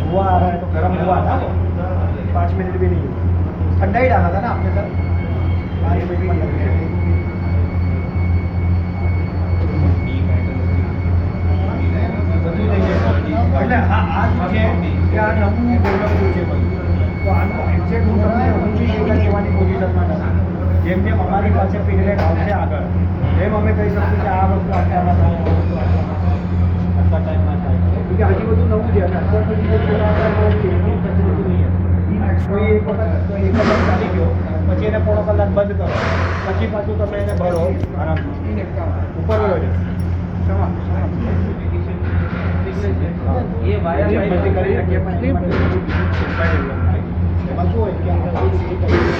हुआ आ रहा है तो गर्म हुआ था 5 मिनट भी नहीं हुआ, ठंडा ही डाला था ना आपने सर 5 मिनट में लग गए। એટલે આ છે કે આ નવું ડેવલપ છે બધું, તો આનું એક્ઝેક્ટ હું તમને ઊંચી જગ્યા કહેવાની પોઝિશનમાં નથી. જેમ જેમ અમારી પાસે ફીડબેક આવશે આગળ એમ અમે કહી શકીએ કે આ વસ્તુ આટલામાં થાય, આ વસ્તુ આટલા ટાઈમમાં થાય, કે હજી બધું નવું છે અને અત્યાર સુધી જે થોડા ચેન્જિંગ ફેસિલિટી નહીં હતી. કોઈ એક વખત ચાલી ગયો પછી એને પોણો કલાક બંધ કરો, પછી પાછું તમે એને ભરો આરામથી ઉપર વયો છે. ये वायर કરી શકીએ પણ એમાં શું હોય કે